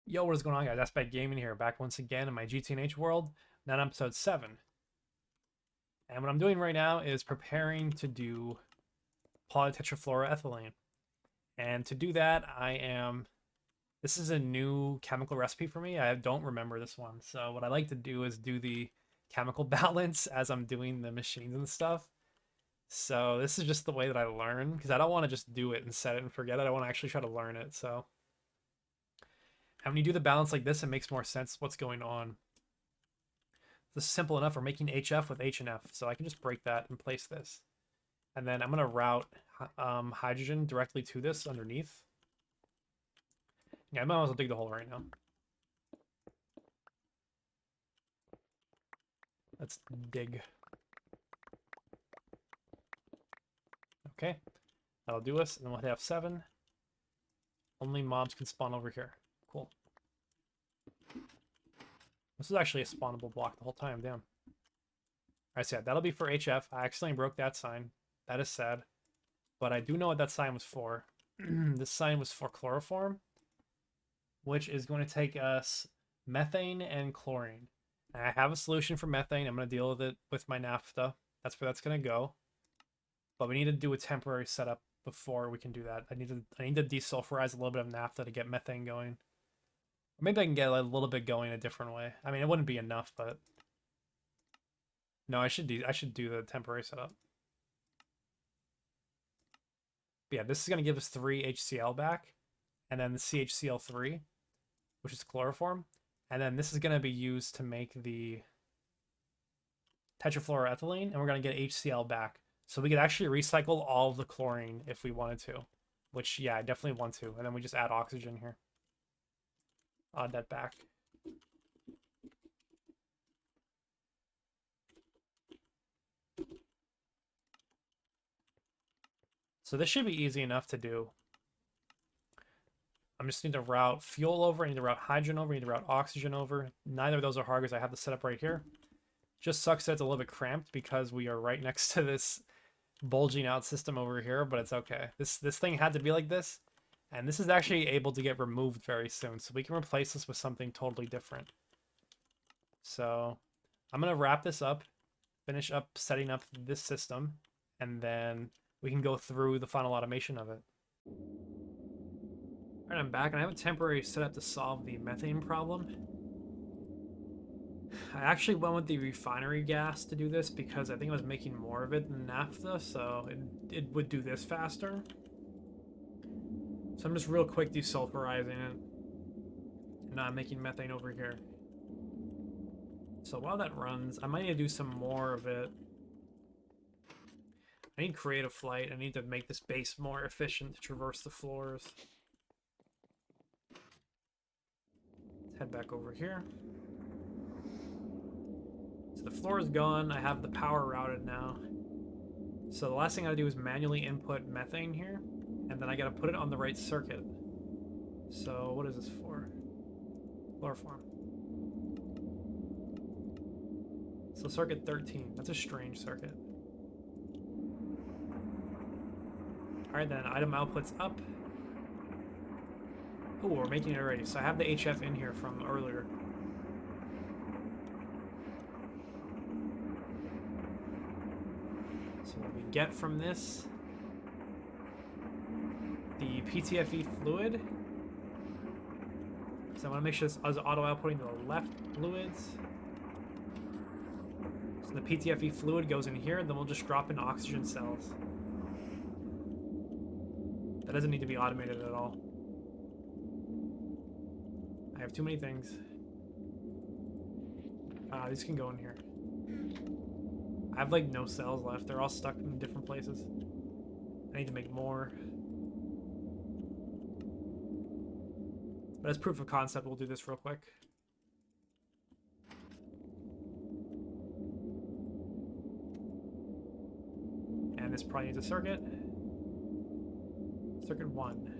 Yo, what is going on, guys? That's Gaming here, back once again in my GTNH world, now on episode 7. And what I'm doing right now is preparing to do polytetrafluoroethylene. And to do that, this is a new chemical recipe for me. I don't remember this one. So what I like to do is do the chemical balance as I'm doing the machines and stuff. So this is just the way that I learn, because I don't want to just do it and set it and forget it. I want to actually try to learn it, so... And when you do the balance like this, it makes more sense what's going on. This is simple enough. We're making HF with H and F, so I can just break that and place this. And then I'm going to route hydrogen directly to this underneath. Yeah, I might as well dig the hole right now. Let's dig. Okay, that'll do us. And then we'll hit F7. Only mobs can spawn over here. Cool. This is actually a spawnable block the whole time, damn. Alright, so yeah, that'll be for HF. I accidentally broke that sign. That is sad. But I do know what that sign was for. This sign was for chloroform, which is going to take us methane and chlorine. And I have a solution for methane. I'm going to deal with it with my naphtha. That's where that's going to go. But we need to do a temporary setup before we can do that. I need to desulfurize a little bit of naphtha to get methane going. Or maybe I can get a little bit going a different way. I mean, it wouldn't be enough, but no, I should do the temporary setup. But yeah, this is going to give us 3 HCl back, and then the CHCl3, which is chloroform, and then this is going to be used to make the tetrafluoroethylene, and we're going to get HCl back. So we could actually recycle all of the chlorine if we wanted to, which, yeah, I definitely want to. And then we just add oxygen here. Add that back. So this should be easy enough to do. I'm just need to route fuel over, I need to route hydrogen over, I need to route oxygen over. Neither of those are hard because I have the setup right here. Just sucks that it's a little bit cramped because we are right next to this bulging out system over here, but it's okay. This thing had to be like this. And this is actually able to get removed very soon, so we can replace this with something totally different. So I'm going to wrap this up, finish up setting up this system, and then we can go through the final automation of it. All right, I'm back, and I have a temporary setup to solve the methane problem. I actually went with the refinery gas to do this because I think I was making more of it than naphtha, so it would do this faster. So I'm just real quick desulfurizing it. And I'm making methane over here. So while that runs, I might need to do some more of it. I need creative flight. I need to make this base more efficient to traverse the floors. Let's head back over here. So the floor is gone. I have the power routed now. So the last thing I gotta do is manually input methane here. And then I gotta put it on the right circuit. So what is this for? Chloroform. So circuit 13. That's a strange circuit. Alright then, item output's up. Oh, we're making it already. So I have the HF in here from earlier. So what we get from this, the PTFE fluid. So I want to make sure this is auto outputting to the left fluids. So the PTFE fluid goes in here, and then we'll just drop in oxygen cells. That doesn't need to be automated at all. I have too many things. These can go in here. I have like no cells left. They're all stuck in different places. I need to make more. But as proof of concept, we'll do this real quick. And this probably needs a circuit. Circuit 1.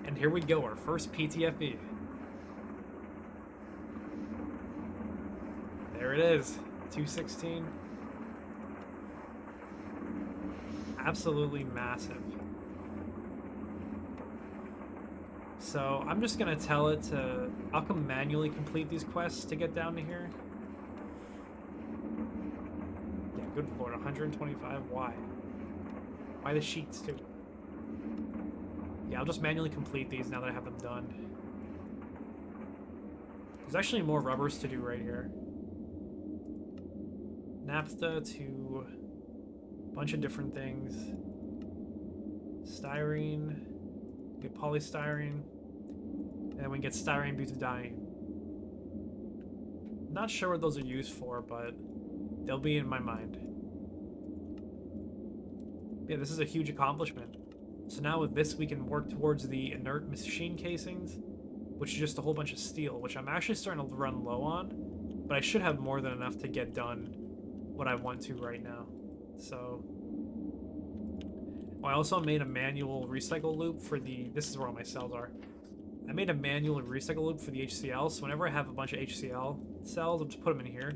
And here we go, our first PTFE. There it is, 216. Absolutely massive. So I'm just gonna tell it to, I'll come manually complete these quests to get down to here. Yeah, good lord, 125, why? Why the sheets too? Yeah, I'll just manually complete these now that I have them done. There's actually more rubbers to do right here. Naphtha to a bunch of different things. Styrene, get polystyrene, and then we can get styrene butadiene. Not sure what those are used for, but they'll be in my mind. Yeah, this is a huge accomplishment. So now with this, we can work towards the inert machine casings, which is just a whole bunch of steel, which I'm actually starting to run low on, but I should have more than enough to get done what I want to right now. So I also made a manual recycle loop for the, this is where all my cells are. I made a manual recycle loop for the HCl, so whenever I have a bunch of HCl cells, I'll just put them in here.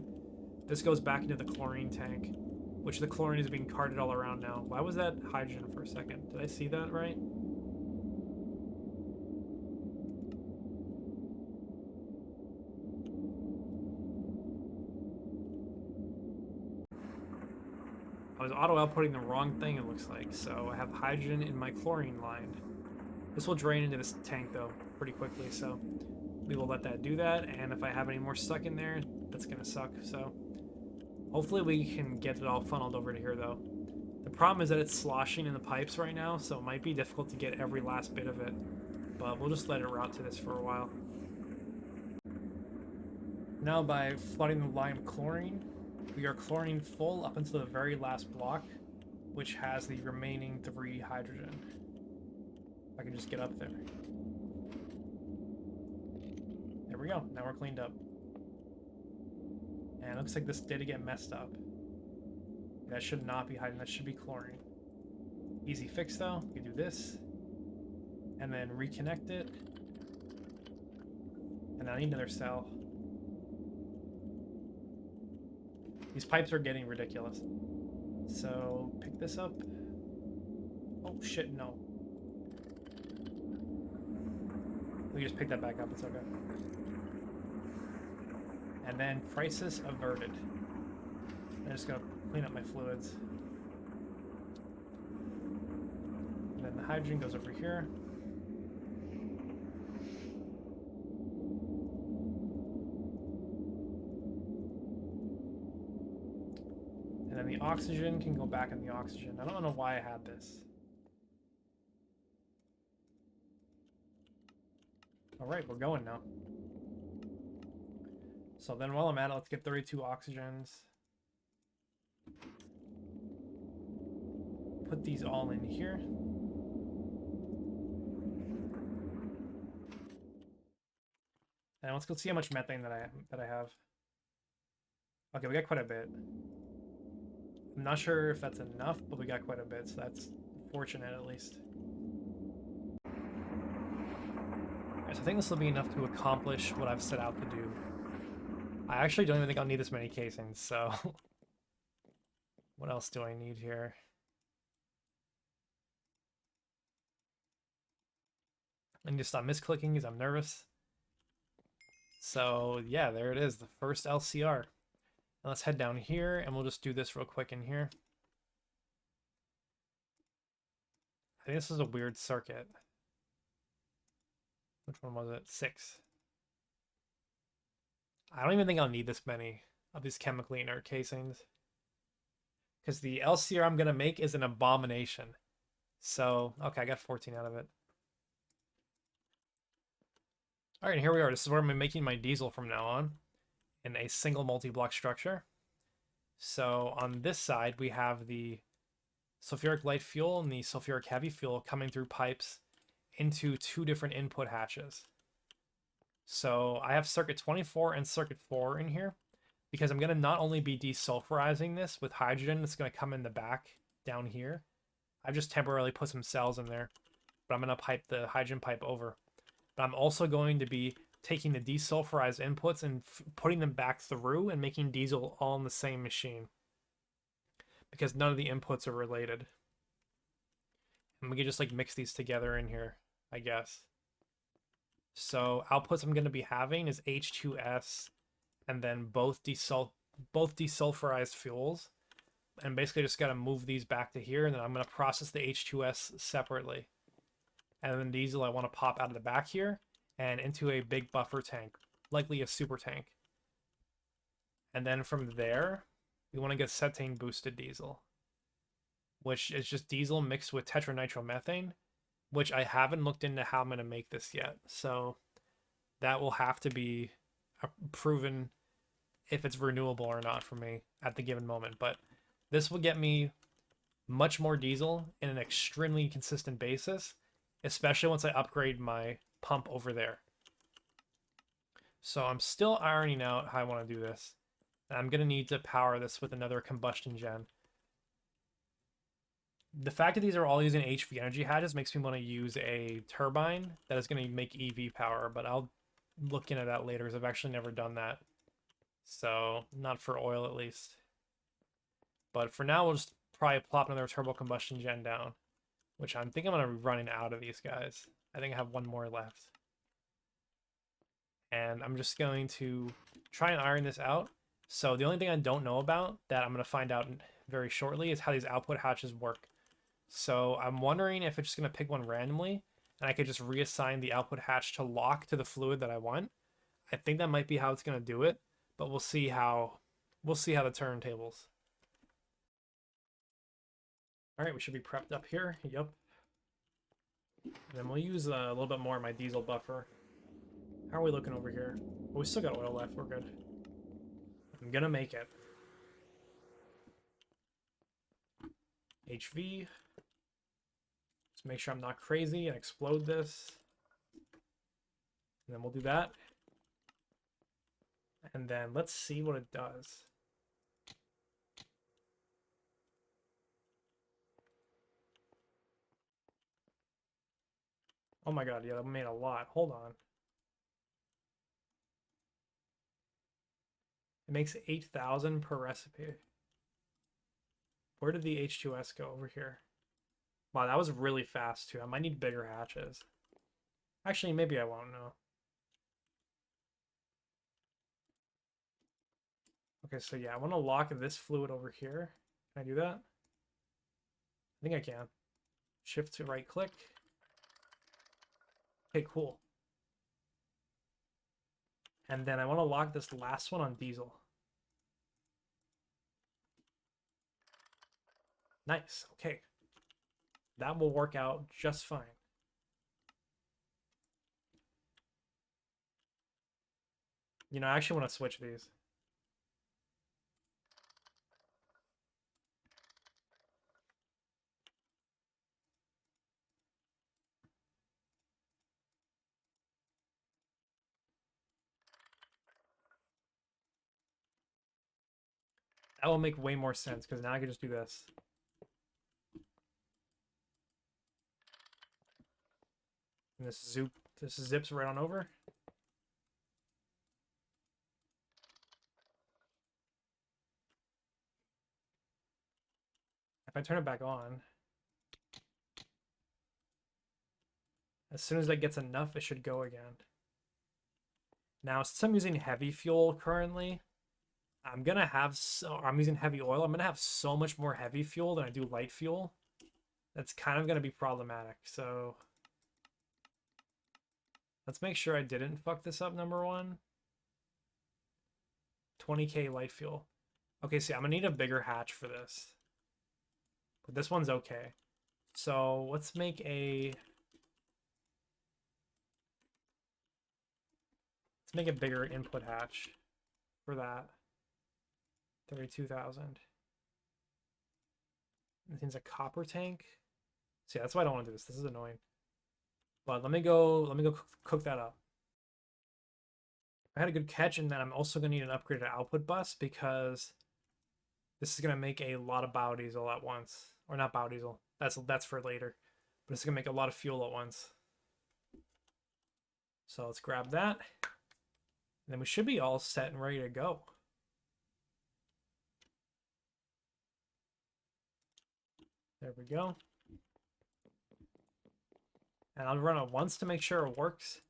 This goes back into the chlorine tank, which the chlorine is being carted all around now. Why was that hydrogen for a second? Did I see that right? I was auto-outputting the wrong thing, it looks like. So I have hydrogen in my chlorine line. This will drain into this tank, though, pretty quickly, so we will let that do that. And if I have any more stuck in there, that's going to suck. So hopefully we can get it all funneled over to here, though. The problem is that it's sloshing in the pipes right now, so it might be difficult to get every last bit of it. But we'll just let it route to this for a while. Now by flooding the line with chlorine, we are chlorine full up until the very last block, which has the remaining 3 hydrogen. If I can just get up there. There we go. Now we're cleaned up. And it looks like this did get messed up. That should not be hydrogen. That should be chlorine. Easy fix though. We do this. And then reconnect it. And I need another cell. These pipes are getting ridiculous. So, pick this up. Oh shit, no. We just pick that back up, it's okay. And then, crisis averted. I'm just gonna clean up my fluids. And then the hydrogen goes over here. And then the oxygen can go back in the oxygen. I don't know why I had this. Alright, we're going now. So then while I'm at it, let's get 32 oxygens. Put these all in here. And let's go see how much methane that I have. Okay, we got quite a bit. I'm not sure if that's enough, but we got quite a bit, so that's fortunate at least. Alright, so I think this will be enough to accomplish what I've set out to do. I actually don't even think I'll need this many casings, so... What else do I need here? I need to stop misclicking because I'm nervous. So, yeah, there it is, the first LCR. And let's head down here, and we'll just do this real quick in here. I think this is a weird circuit. Which one was it? 6. I don't even think I'll need this many of these chemically inert casings. Because the LCR I'm going to make is an abomination. So, okay, I got 14 out of it. Alright, here we are. This is where I'm making my diesel from now on. In a single multi-block structure. So on this side, we have the sulfuric light fuel and the sulfuric heavy fuel coming through pipes into 2 different input hatches. So I have circuit 24 and circuit 4 in here because I'm going to not only be desulfurizing this with hydrogen that's going to come in the back down here. I've just temporarily put some cells in there, but I'm going to pipe the hydrogen pipe over. But I'm also going to be taking the desulfurized inputs and putting them back through and making diesel all in the same machine. Because none of the inputs are related. And we can just like mix these together in here, I guess. So outputs I'm going to be having is H2S and then both desulfurized fuels. And basically just got to move these back to here, and then I'm going to process the H2S separately. And then diesel I want to pop out of the back here and into a big buffer tank, likely a super tank. And then from there, we want to get cetane boosted diesel, which is just diesel mixed with tetranitromethane, which I haven't looked into how I'm going to make this yet. So that will have to be proven if it's renewable or not for me at the given moment. But this will get me much more diesel in an extremely consistent basis, especially once I upgrade my pump over there. So I'm still ironing out how I want to do this. I'm going to need to power this with another combustion gen. The fact that these are all using HV energy hatches makes me want to use a turbine that is going to make EV power, but I'll look into that later because I've actually never done that. So, not for oil at least. But for now, we'll just probably plop another turbo combustion gen down, which I'm thinking I'm going to be running out of these guys. I think I have one more left. And I'm just going to try and iron this out. So the only thing I don't know about that I'm going to find out very shortly is how these output hatches work. So I'm wondering if it's just going to pick one randomly and I could just reassign the output hatch to lock to the fluid that I want. I think that might be how it's going to do it, but we'll see how the turntables. All right, we should be prepped up here. Yep. And then we'll use a little bit more of my diesel buffer. How are we looking over here? Oh, we still got oil left. We're good. I'm gonna make it. HV. Just make sure I'm not crazy and explode this. And then we'll do that. And then let's see what it does. Oh my god, yeah, that made a lot. Hold on. It makes 8,000 per recipe. Where did the H2S go? Over here. Wow, that was really fast too. I might need bigger hatches. Actually, maybe I won't know. Okay, so yeah, I want to lock this fluid over here. Can I do that? I think I can. Shift to right click. Okay, cool. And then I want to lock this last one on diesel. Nice, okay. That will work out just fine. You know, I actually want to switch these. That will make way more sense because now I can just do this. And this zips right on over. If I turn it back on, as soon as that gets enough, it should go again. Now, since I'm using heavy fuel currently, I'm using heavy oil. I'm gonna have so much more heavy fuel than I do light fuel. That's kind of gonna be problematic. So let's make sure I didn't fuck this up, number one. 20k light fuel. Okay, see, I'm gonna need a bigger hatch for this. But this one's okay. So let's make a bigger input hatch for that. 32,000. It seems a copper tank. See, that's why I don't want to do this. This is annoying. But let me go cook that up. I had a good catch, and then I'm also gonna need an upgraded output bus because this is gonna make a lot of biodiesel at once. Or not biodiesel. That's for later. But it's gonna make a lot of fuel at once. So let's grab that. And then we should be all set and ready to go. There we go. And I'll run it once to make sure it works.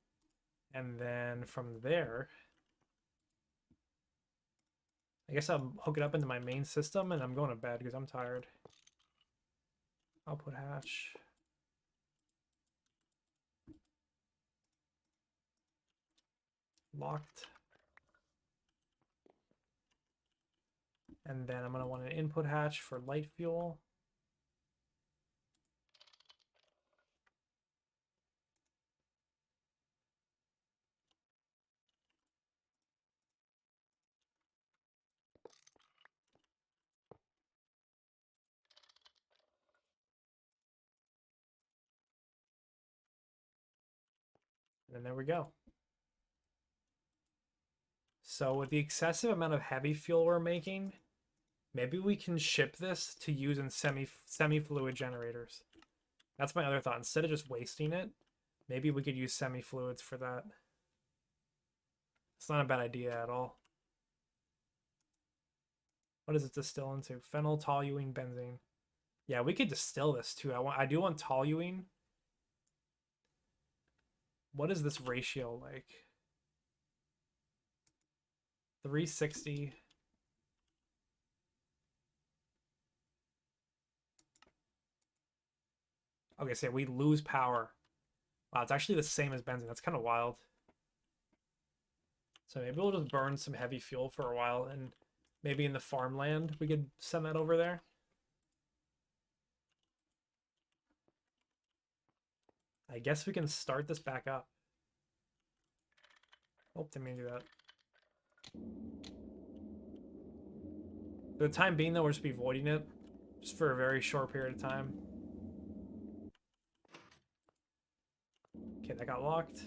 And then from there, I guess I'll hook it up into my main system, and I'm going to bed because I'm tired. Output hatch. Locked. And then I'm going to want an input hatch for light fuel. And there we go. So with the excessive amount of heavy fuel we're making, maybe we can ship this to use in semi-fluid generators. That's my other thought. Instead of just wasting it, maybe we could use semi-fluids for that. It's not a bad idea at all. What does it distill into? Phenyl, toluene, benzene. Yeah, we could distill this too. I do want toluene. What is this ratio like? 360. Okay, so we lose power. Wow, it's actually the same as benzene. That's kind of wild. So maybe we'll just burn some heavy fuel for a while, and maybe in the farmland we could send that over there. I guess we can start this back up. Oh, didn't mean to do that. For the time being, though, we'll just be voiding it just for a very short period of time. Okay, that got locked.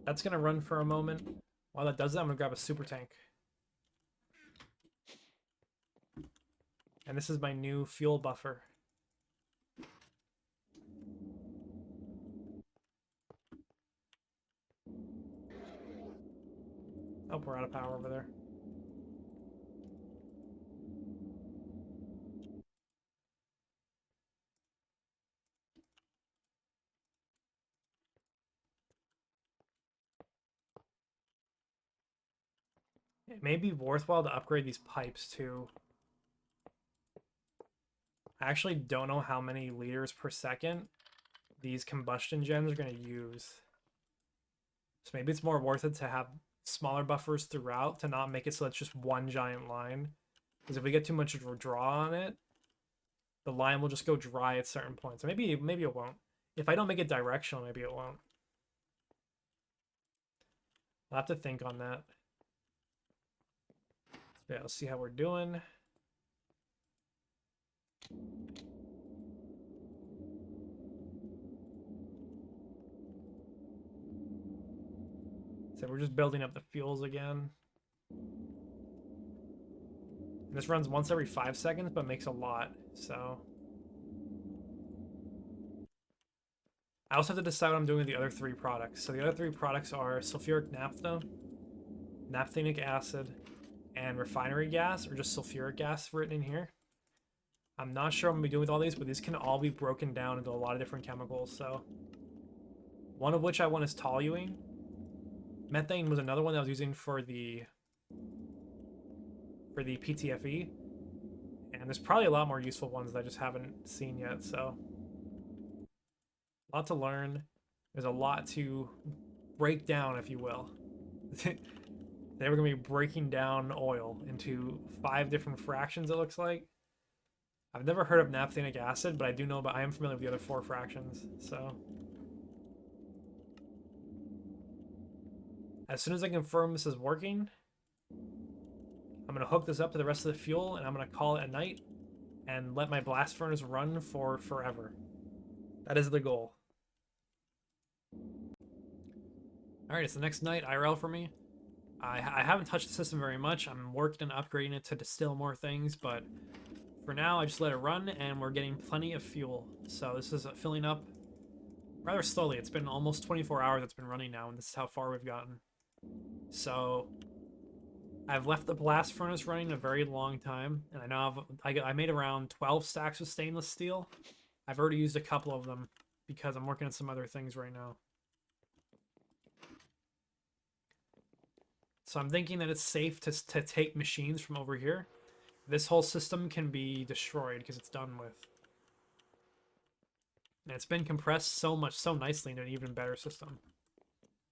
That's going to run for a moment. While that does that, I'm going to grab a super tank. And this is my new fuel buffer. Oh, we're out of power over there. It may be worthwhile to upgrade these pipes too. I actually don't know how many liters per second these combustion gens are going to use. So maybe it's more worth it to have smaller buffers throughout to not make it so it's just one giant line. Because if we get too much draw on it, the line will just go dry at certain points. Maybe it won't. If I don't make it directional, maybe it won't. I'll have to think on that. Yeah, let's see how we're doing. So we're just building up the fuels again. And this runs once every 5 seconds, but makes a lot, so. I also have to decide what I'm doing with the other 3 products. So the other 3 products are sulfuric naphtha, naphthenic acid, and refinery gas, or just sulfuric gas written in here. I'm not sure what I'm going to be doing with all these, but these can all be broken down into a lot of different chemicals, so. One of which I want is toluene. Methane was another one that I was using for the PTFE. And there's probably a lot more useful ones that I just haven't seen yet, so. A lot to learn. There's a lot to break down, if you will. They were going to be breaking down oil into 5 different fractions, it looks like. I've never heard of naphthenic acid, but I am familiar with the other 4 fractions, so. As soon as I confirm this is working, I'm going to hook this up to the rest of the fuel, and I'm going to call it a night and let my blast furnace run for forever. That is the goal. Alright, it's the next night IRL for me. I haven't touched the system very much. I'm working on upgrading it to distill more things, but for now I just let it run and we're getting plenty of fuel. So this is filling up rather slowly. It's been almost 24 hours it's been running now, and this is how far we've gotten. So I've left the blast furnace running a very long time, and I know I made around 12 stacks of stainless steel. I've already used a couple of them, because I'm working on some other things right now. So I'm thinking that it's safe to take machines from over here. This whole system can be destroyed because it's done with. And it's been compressed so nicely into an even better system.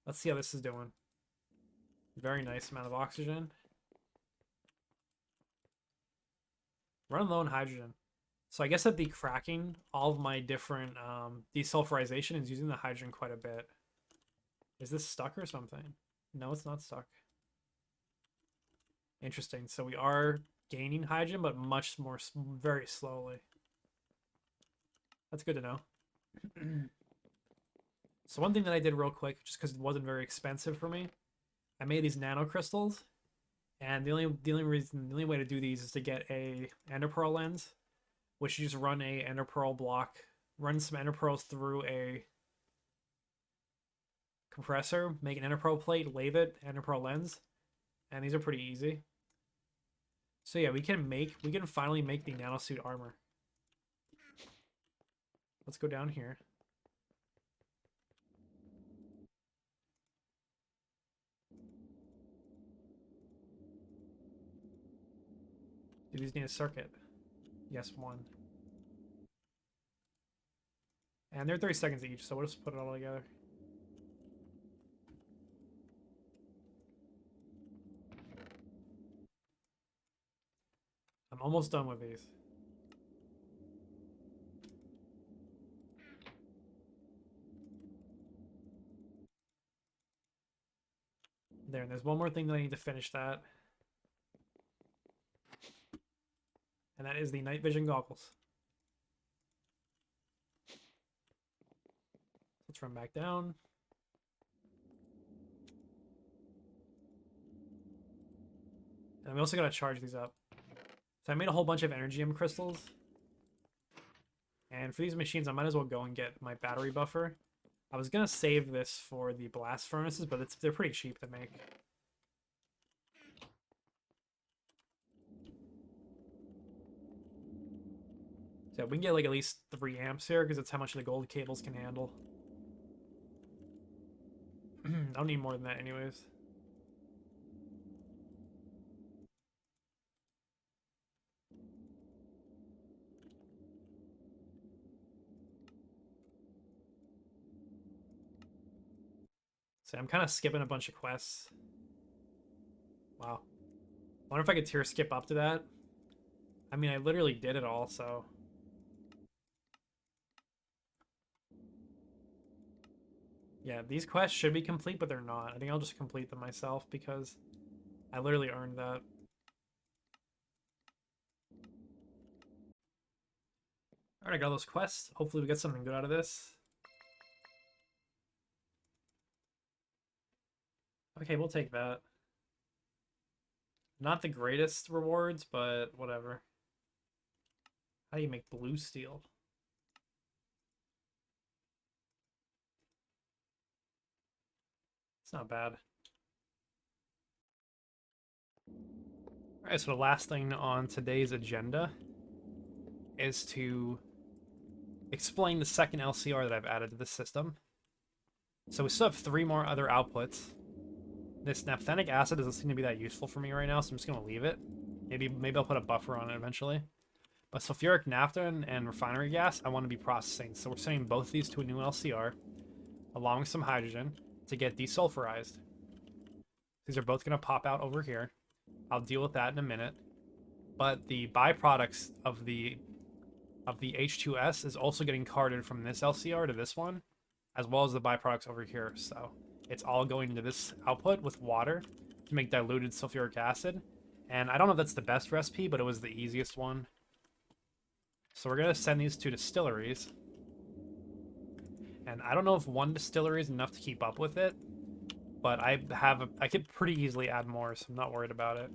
Let's see how this is doing. Very nice amount of oxygen. Run low on hydrogen. So I guess that the cracking, all of my different desulfurization is using the hydrogen quite a bit. Is this stuck or something? No, it's not stuck. Interesting. So we are gaining hydrogen, but much more, very slowly. That's good to know. So one thing that I did real quick, just because it wasn't very expensive for me, I made these nanocrystals, and the only way to do these is to get a endopearl lens, which you just run a endopearl block, run some endopearls through a compressor, make an endopearl plate, lathe it, endopearl lens, and these are pretty easy. So yeah, we can finally make the nanosuit armor. Let's go down here. Do these need a circuit? Yes, one. And they're 30 seconds each, so we'll just put it all together. I'm almost done with these. There, and there's one more thing that I need to finish that. And that is the night vision goggles. Let's run back down. And we also gotta charge these up. So I made a whole bunch of energium crystals. And for these machines, I might as well go and get my battery buffer. I was gonna save this for the blast furnaces, but they're pretty cheap to make. So we can get like at least 3 amps here because that's how much the gold cables can handle. I don't need more than that anyways. So I'm kind of skipping a bunch of quests. Wow. I wonder if I could tier skip up to that. I mean, I literally did it all, so... Yeah, these quests should be complete, but they're not. I think I'll just complete them myself because I literally earned that. Alright, I got those quests. Hopefully we get something good out of this. Okay, we'll take that. Not the greatest rewards, but whatever. How do you make blue steel? It's not bad. Alright, so the last thing on today's agenda is to explain the second LCR that I've added to the system. So we still have 3 more other outputs. This naphthenic acid doesn't seem to be that useful for me right now, so I'm just going to leave it. Maybe I'll put a buffer on it eventually. But sulfuric naphtha and refinery gas, I want to be processing. So we're sending both these to a new LCR, along with some hydrogen, to get desulfurized. These are both going to pop out over here. I'll deal with that in a minute. But the byproducts of the H2S is also getting carted from this LCR to this one, as well as the byproducts over here. So it's all going into this output with water to make diluted sulfuric acid. And I don't know if that's the best recipe, but it was the easiest one. So we're going to send these to distilleries. And I don't know if one distillery is enough to keep up with it, but I could pretty easily add more, so I'm not worried about it.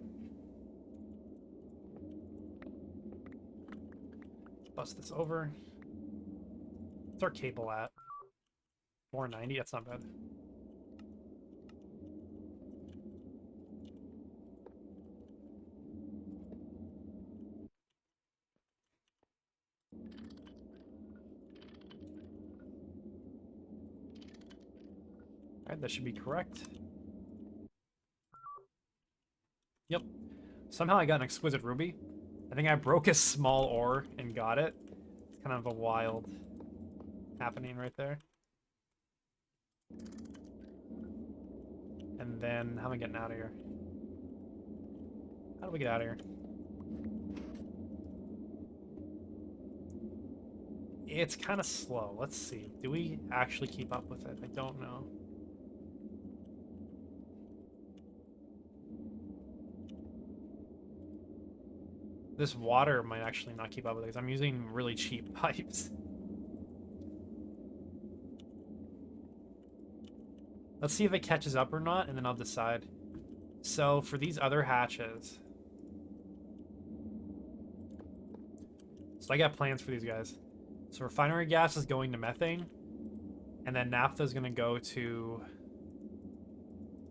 Bust this over. What's our cable at? 490? That's not bad. Alright, that should be correct. Yep. Somehow I got an exquisite ruby. I think I broke a small ore and got it. It's kind of a wild happening right there. And then, how am I getting out of here? How do we get out of here? It's kind of slow. Let's see. Do we actually keep up with it? I don't know. This water might actually not keep up with it because I'm using really cheap pipes. Let's see if it catches up or not, and then I'll decide. So for these other hatches... So I got plans for these guys. So refinery gas is going to methane, and then naphtha is going to go to...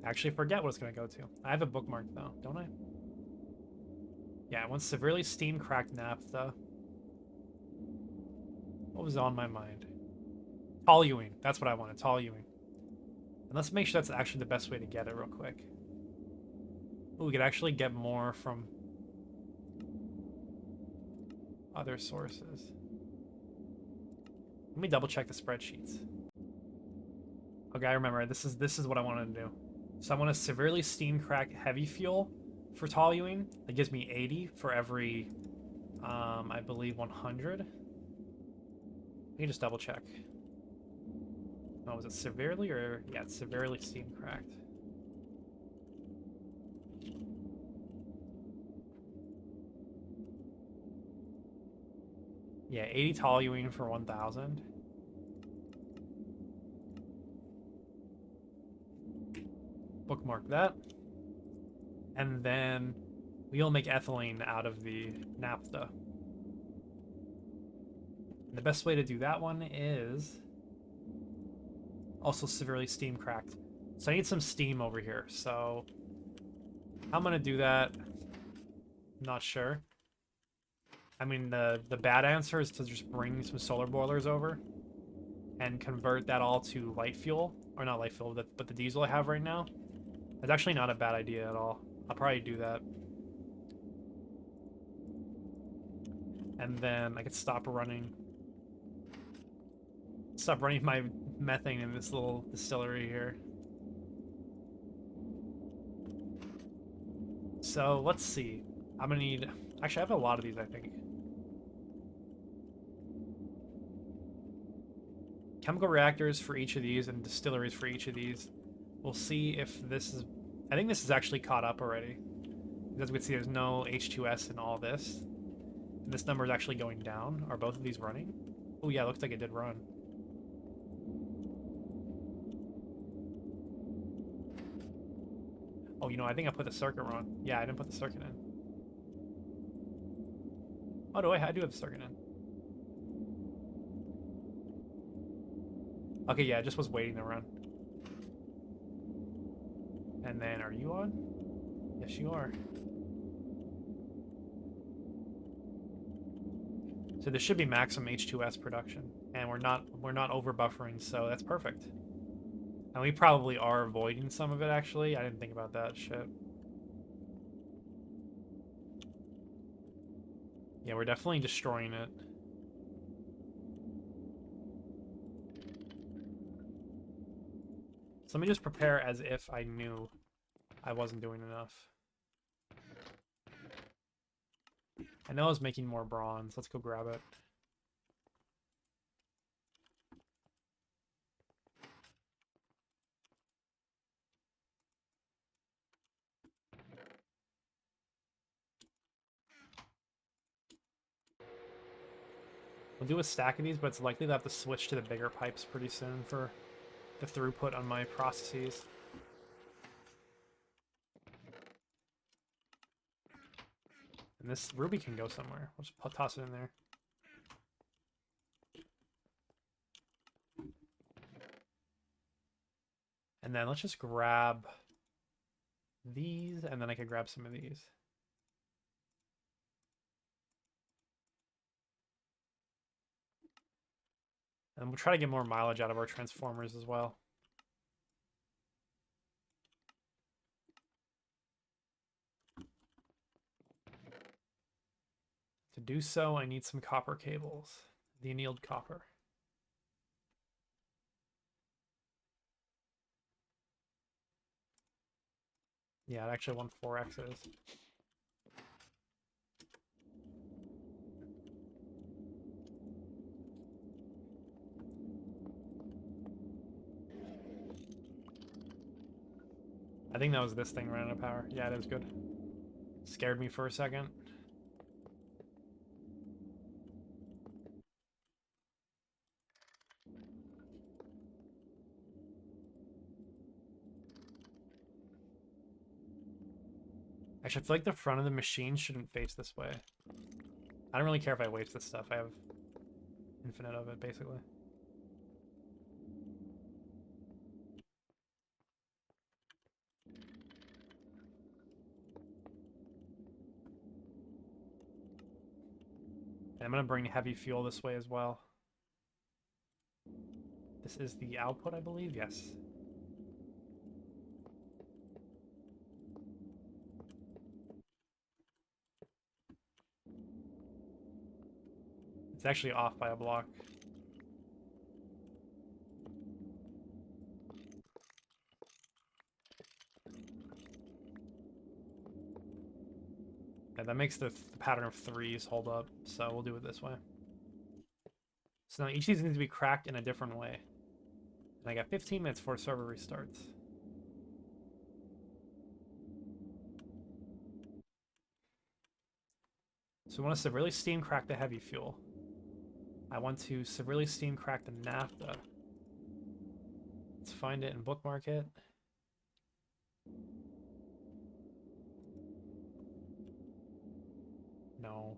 I actually forget what it's going to go to. I have a bookmark though, don't I? Yeah, I want severely steam cracked naphtha. What was on my mind? Toluene. That's what I wanted, toluene. And let's make sure that's actually the best way to get it real quick. Ooh, we could actually get more from other sources. Let me double check the spreadsheets. Okay, I remember. This is what I wanted to do. So I want to severely steam crack heavy fuel for toluene. That gives me 80 for every, I believe 100. Let me just double check. Oh, was it severely or... Yeah, it's severely steam cracked. Yeah, 80 toluene for 1,000. Bookmark that. And then we'll make ethylene out of the naphtha. And the best way to do that one is also severely steam cracked. So I need some steam over here. So how I'm gonna do that, not sure. I mean, the bad answer is to just bring some solar boilers over and convert that all to light fuel. Or not light fuel, but the diesel I have right now. That's actually not a bad idea at all. I'll probably do that. And then I could stop running my methane in this little distillery here. So let's see. I'm gonna need... Actually, I have a lot of these, I think. Chemical reactors for each of these and distilleries for each of these. We'll see if this is... I think this is actually caught up already. As we can see, there's no H2S in all this. And this number is actually going down. Are both of these running? Oh yeah, it looks like it did run. Oh, you know, I think I put the circuit wrong. Yeah, I didn't put the circuit in. Oh, do I do have the circuit in. Okay, yeah, it just was waiting to run. And then, are you on? Yes, you are. So there should be maximum H2S production, and we're not over buffering, so that's perfect. And we probably are avoiding some of it, actually. I didn't think about that shit. Yeah, we're definitely destroying it. So let me just prepare as if I knew I wasn't doing enough. I know I was making more bronze. Let's go grab it. We'll do a stack of these, but it's likely to have to switch to the bigger pipes pretty soon for the throughput on my processes. And this ruby can go somewhere. We'll just toss it in there. And then let's just grab these, and then I could grab some of these. And we'll try to get more mileage out of our transformers as well. do so, I need some copper cables. The annealed copper. Yeah, I actually want 4 X's. I think that was this thing running out of power. Yeah, it is good. Scared me for a second. Actually, I feel like the front of the machine shouldn't face this way. I don't really care if I waste this stuff. I have infinite of it, basically. And I'm going to bring heavy fuel this way as well. This is the output, I believe? Yes. It's actually off by a block. Yeah, that makes the pattern of 3s hold up, so we'll do it this way. So now each of these needs to be cracked in a different way. And I got 15 minutes before server restarts. So we want to severely steam crack the heavy fuel. I want to severely steam crack the naphtha. Let's find it and bookmark it. No.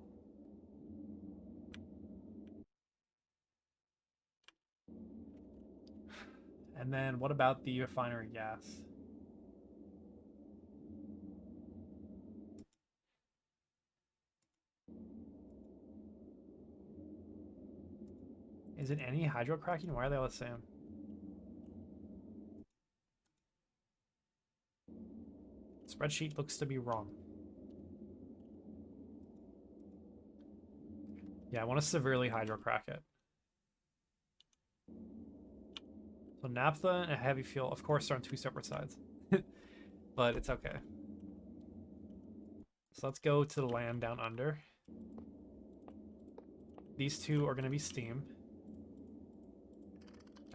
And then what about the refinery gas? Is it any hydrocracking? Why are they all the same? Spreadsheet looks to be wrong. Yeah, I want to severely hydrocrack it. So naphtha and heavy fuel, of course, are on 2 separate sides. But it's okay. So let's go to the land down under. These 2 are going to be steam.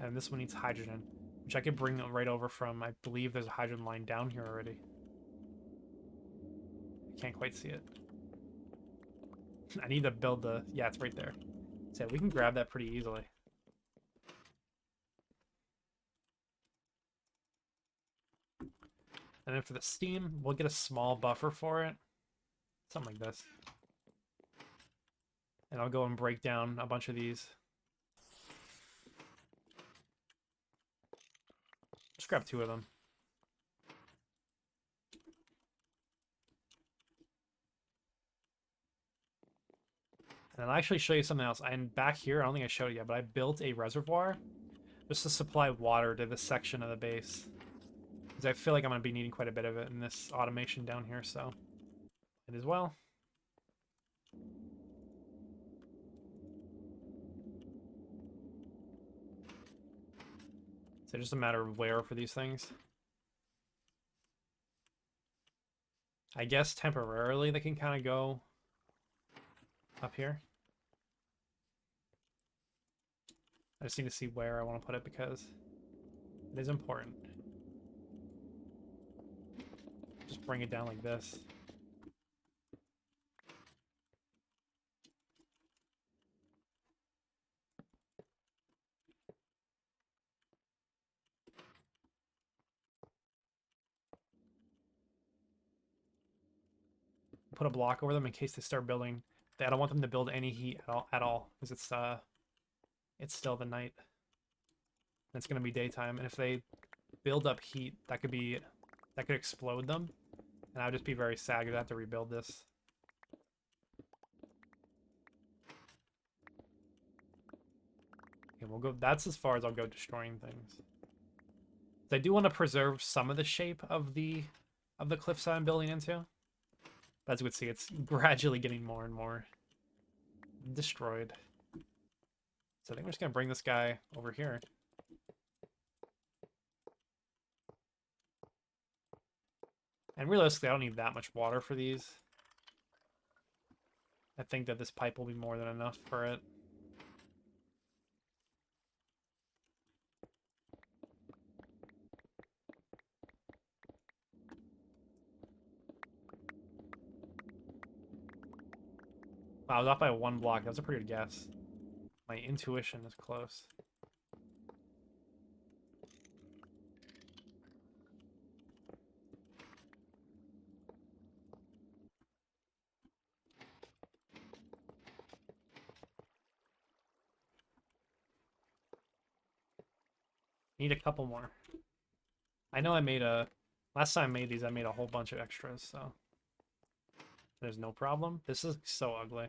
And this one needs hydrogen, which I could bring right over from, I believe there's a hydrogen line down here already. I can't quite see it. I need to build the... Yeah, it's right there. So we can grab that pretty easily. And then for the steam, we'll get a small buffer for it. Something like this. And I'll go and break down a bunch of these. Just grab 2 of them. And I'll actually show you something else. And back here, I don't think I showed it yet, but I built a reservoir just to supply water to this section of the base. Because I feel like I'm going to be needing quite a bit of it in this automation down here, so it as well. So just a matter of where for these things. I guess temporarily they can kind of go up here. I just need to see where I want to put it because it is important. Just bring it down like this. Put a block over them in case they start building. I don't want them to build any heat at all because it's still the night. And it's going to be daytime, and if they build up heat, that could explode them, and I would just be very sad because I have to rebuild this. Okay, we'll go. That's as far as I'll go destroying things. I do want to preserve some of the shape of the cliffside I'm building into. But as you can see, it's gradually getting more and more destroyed. So I think we're just gonna bring this guy over here. And realistically, I don't need that much water for these. I think that this pipe will be more than enough for it. Wow, I was off by 1 block. That was a pretty good guess. My intuition is close. Need a couple more. I know I made a... Last time I made these, I made a whole bunch of extras, so... There's no problem. This is so ugly.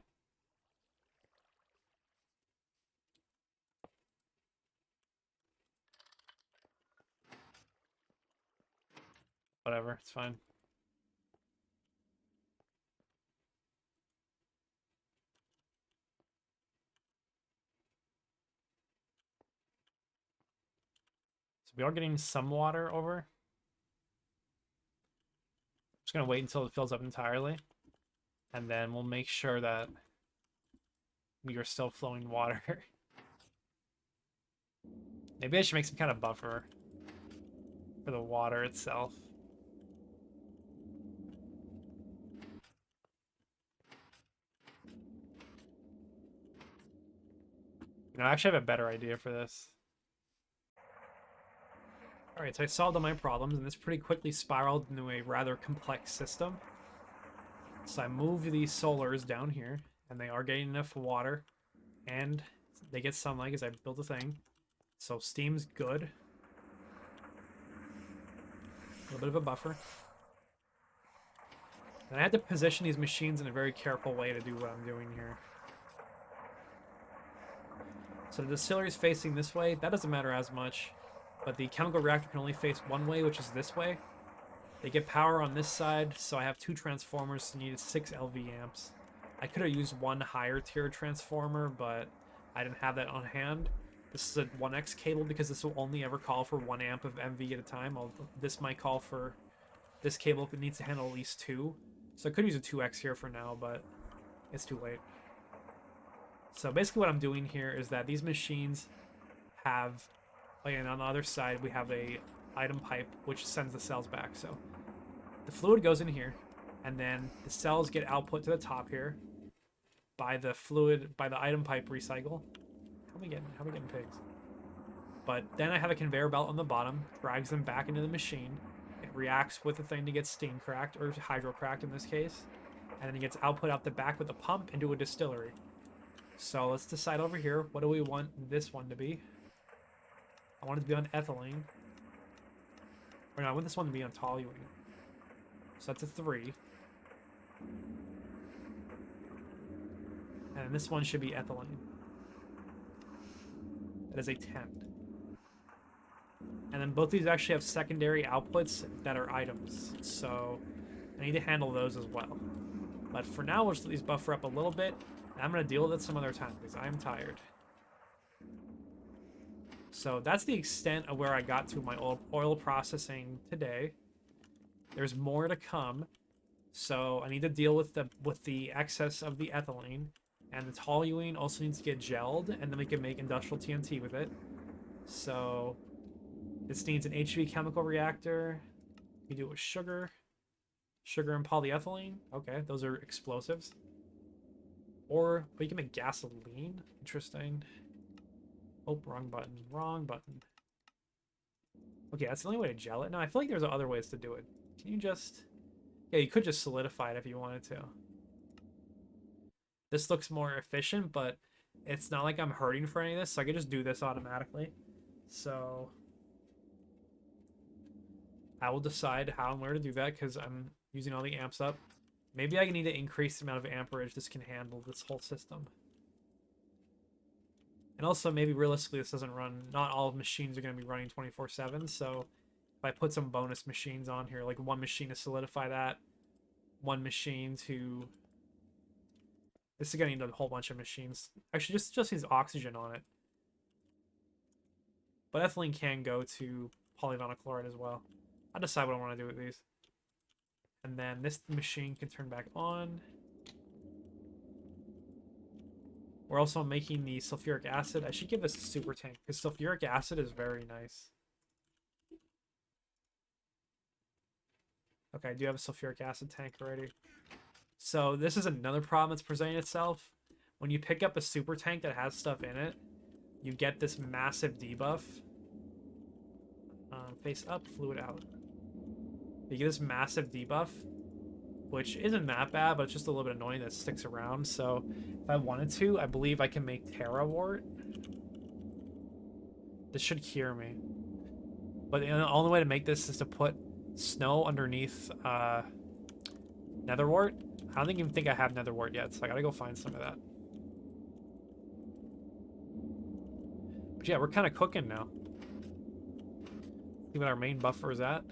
Whatever, it's fine. So we are getting some water over. I'm just gonna wait until it fills up entirely. And then we'll make sure that we are still flowing water. Maybe I should make some kind of buffer for the water itself. You know, I actually have a better idea for this. Alright, so I solved all my problems, and this pretty quickly spiraled into a rather complex system. So I moved these solars down here, and they are getting enough water, and they get sunlight because I built a thing. So steam's good. A little bit of a buffer. And I had to position these machines in a very careful way to do what I'm doing here. So the distillery is facing this way. That doesn't matter as much. But the chemical reactor can only face one way, which is this way. They get power on this side, so I have 2 transformers, so needed 6 LV amps. I could have used 1 higher tier transformer, but I didn't have that on hand. This is a 1X cable because this will only ever call for 1 amp of MV at a time. This might call for... This cable needs to handle at least 2. So I could use a 2X here for now, but it's too late. So basically what I'm doing here is that these machines have... And on the other side, we have a item pipe, which sends the cells back. So the fluid goes in here, and then the cells get output to the top here by the item pipe recycle. How are we getting pigs? But then I have a conveyor belt on the bottom, drags them back into the machine. It reacts with the thing to get steam cracked, or hydro cracked in this case. And then it gets output out the back with a pump into a distillery. So let's decide over here, what do we want this one to be? I want it to be on ethylene. Or no, I want this one to be on toluene. So that's a 3. And this one should be ethylene. That is a 10. And then both these actually have secondary outputs that are items. So I need to handle those as well. But for now, we'll just let these buffer up a little bit. And I'm going to deal with it some other time because I'm tired. So that's the extent of where I got to my oil processing today. There's more to come. So I need to deal with the excess of the ethylene. And the toluene also needs to get gelled, and then we can make industrial TNT with it. So this needs an HV chemical reactor. We do it with sugar. Sugar and polyethylene. Okay, those are explosives. Or we can make gasoline. Interesting. Oh, wrong button. Wrong button. Okay, that's the only way to gel it. No, I feel like there's other ways to do it. Can you just... Yeah, you could just solidify it if you wanted to. This looks more efficient, but it's not like I'm hurting for any of this, so I could just do this automatically. So I will decide how and where to do that because I'm using all the amps up. Maybe I need to increase the amount of amperage this can handle, this whole system. And also, maybe realistically, this doesn't run... Not all machines are going to be running 24/7, so if I put some bonus machines on here, like one machine to solidify that, one machine to This is gonna need a whole bunch of machines. Actually, just needs oxygen on it. But ethylene can go to polyvinyl chloride as well. I'll decide what I want to do with these. And then this machine can turn back on. We're also making the sulfuric acid. I should give this a super tank, because sulfuric acid is very nice. Okay, I do have a sulfuric acid tank already. So this is another problem that's presenting itself. When you pick up a super tank that has stuff in it, you get this massive debuff. Face up, fluid out. You get this massive debuff, which isn't that bad, but it's just a little bit annoying that it sticks around. So if I wanted to, I believe I can make Terra Wart. This should cure me. But the only way to make this is to put snow underneath Nether Wart. I don't even think I have Nether Wart yet, so I gotta go find some of that. But yeah, we're kind of cooking now. See what our main buffer is at.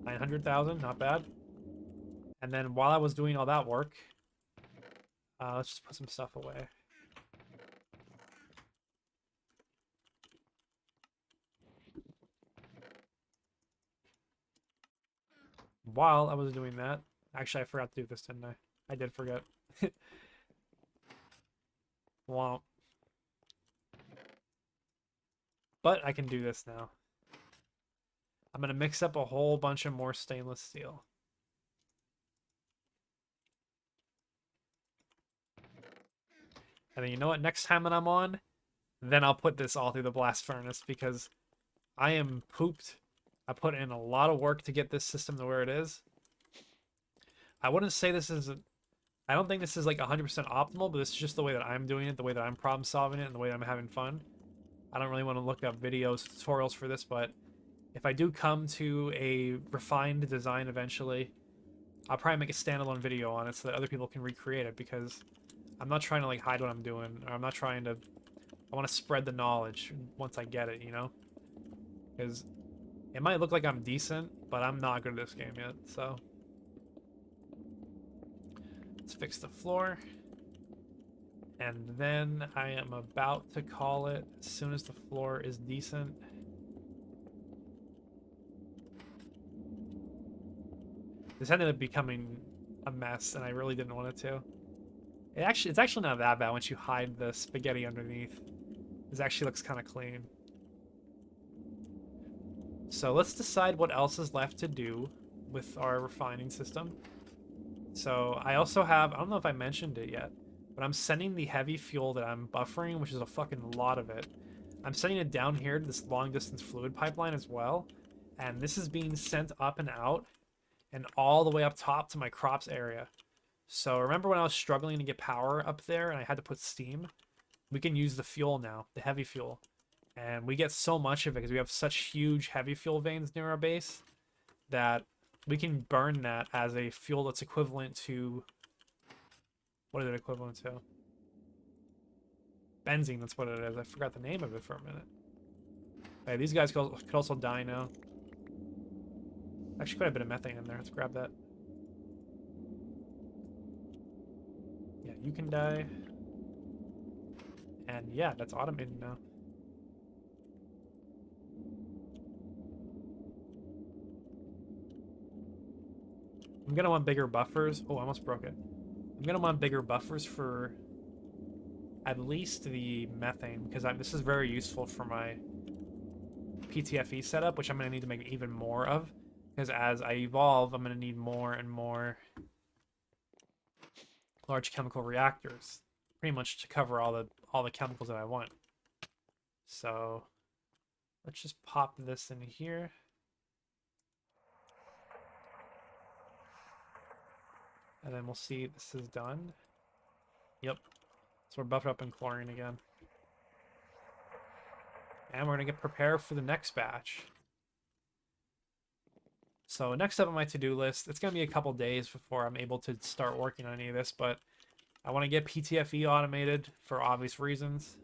900,000, not bad. And then while I was doing all that work, let's just put some stuff away. While I was doing that, actually I forgot to do this, didn't I? I did forget. Wow. But I can do this now. I'm going to mix up a whole bunch of more stainless steel. And then you know what? Next time that I'm on, then I'll put this all through the blast furnace, because I am pooped. I put in a lot of work to get this system to where it is. I wouldn't say this is... I don't think this is like 100% optimal, but this is just the way that I'm doing it, the way that I'm problem solving it, and the way that I'm having fun. I don't really want to look up videos, tutorials for this, but if I do come to a refined design eventually, I'll probably make a standalone video on it so that other people can recreate it, because I'm not trying to like hide what I'm doing, or I'm not trying to... I want to spread the knowledge once I get it, you know? Because it might look like I'm decent, but I'm not good at this game yet, so... Let's fix the floor. And then I am about to call it as soon as the floor is decent. This ended up becoming a mess, and I really didn't want it to. It's actually not that bad once you hide the spaghetti underneath. This actually looks kind of clean. So let's decide what else is left to do with our refining system. So I also have, I don't know if I mentioned it yet, but I'm sending the heavy fuel that I'm buffering, which is a fucking lot of it. I'm sending it down here to this long distance fluid pipeline as well. And this is being sent up and out and all the way up top to my crops area. So remember when I was struggling to get power up there and I had to put steam? We can use the fuel now, the heavy fuel. And we get so much of it because we have such huge heavy fuel veins near our base that we can burn that as a fuel that's equivalent to... What is it equivalent to? Benzene, that's what it is. I forgot the name of it for a minute. Okay, these guys could also die now. Actually, quite a bit of methane in there. Let's grab that. Yeah, you can die. And yeah, that's automated now. I'm gonna want bigger buffers. Oh, I almost broke it. I'm gonna want bigger buffers for at least the methane, because this is very useful for my PTFE setup, which I'm gonna need to make even more of, because as I evolve, I'm gonna need more and more large chemical reactors, pretty much to cover all the chemicals that I want. So let's just pop this in here. And then we'll see this is done. Yep. So we're buffed up in chlorine again. And we're going to get prepared for the next batch. So next up on my to-do list, it's going to be a couple days before I'm able to start working on any of this, but I want to get PTFE automated for obvious reasons.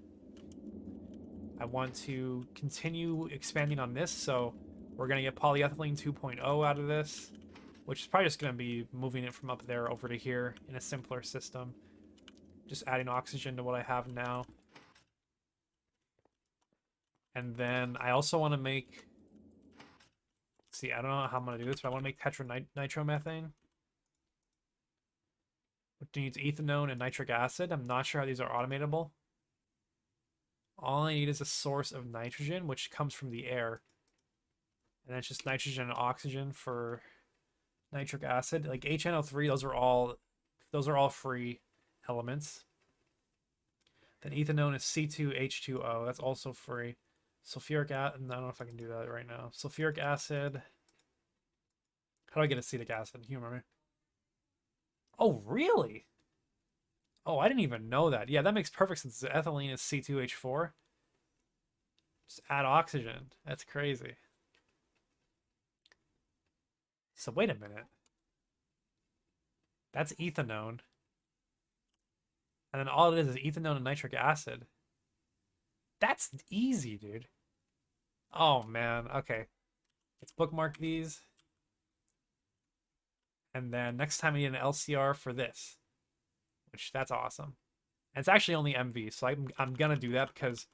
I want to continue expanding on this, so we're going to get polyethylene 2.0 out of this, which is probably just going to be moving it from up there over to here in a simpler system. Just adding oxygen to what I have now. And then I also want to make... See, I don't know how I'm going to do this, but I want to make tetranitromethane. Which needs ethanone and nitric acid. I'm not sure how these are automatable. All I need is a source of nitrogen, which comes from the air. And then it's just nitrogen and oxygen for nitric acid. Like HNO3, those are all free elements. Then ethanone is C2H2O. That's also free. Sulfuric acid. I don't know if I can do that right now. Sulfuric acid. How do I get acetic acid? Can you remember? Oh, really? Oh, I didn't even know that. Yeah, that makes perfect sense. The ethylene is C2H4. Just add oxygen. That's crazy. So wait a minute. That's ethanone. And then all it is ethanone and nitric acid. That's easy, dude. Oh, man. Okay. Let's bookmark these. And then next time I need an LCR for this. Which, that's awesome. And it's actually only MV, so I'm going to do that because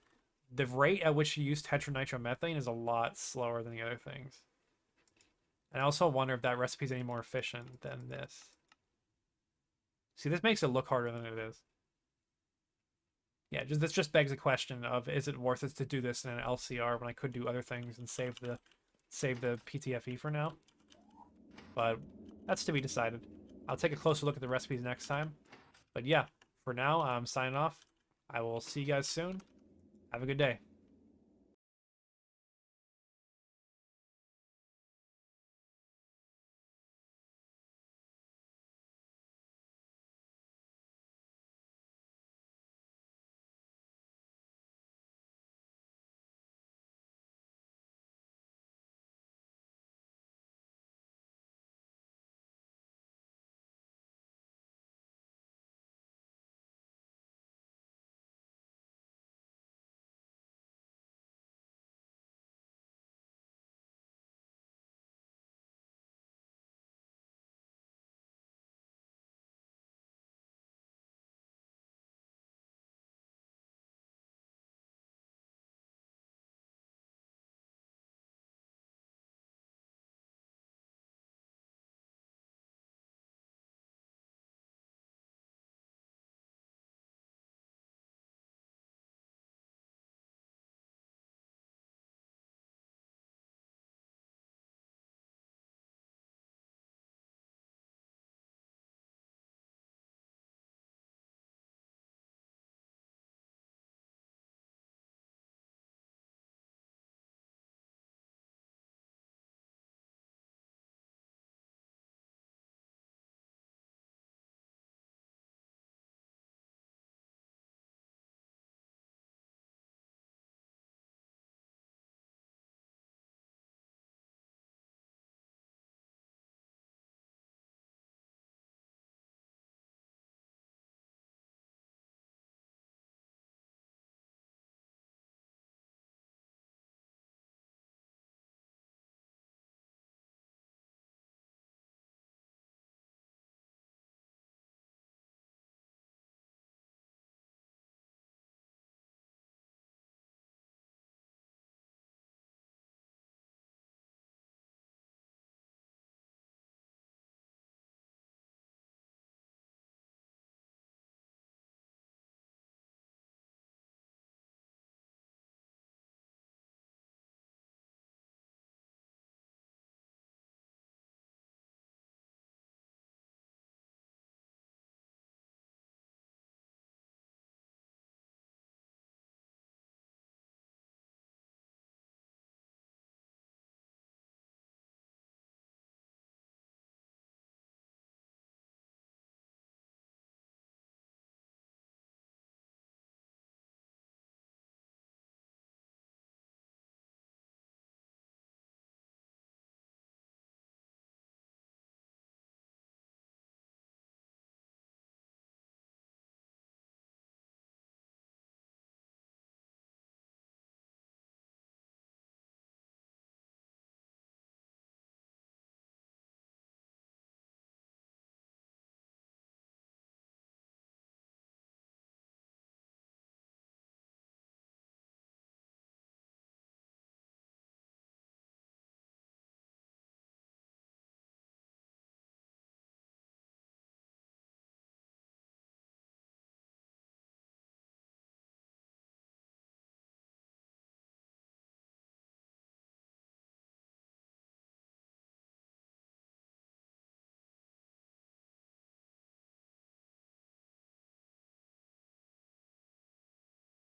the rate at which you use tetranitromethane is a lot slower than the other things. And I also wonder if that recipe is any more efficient than this. See, this makes it look harder than it is. Yeah, this just begs the question of, is it worth it to do this in an LCR when I could do other things and save the PTFE for now? But that's to be decided. I'll take a closer look at the recipes next time. But yeah, for now, I'm signing off. I will see you guys soon. Have a good day.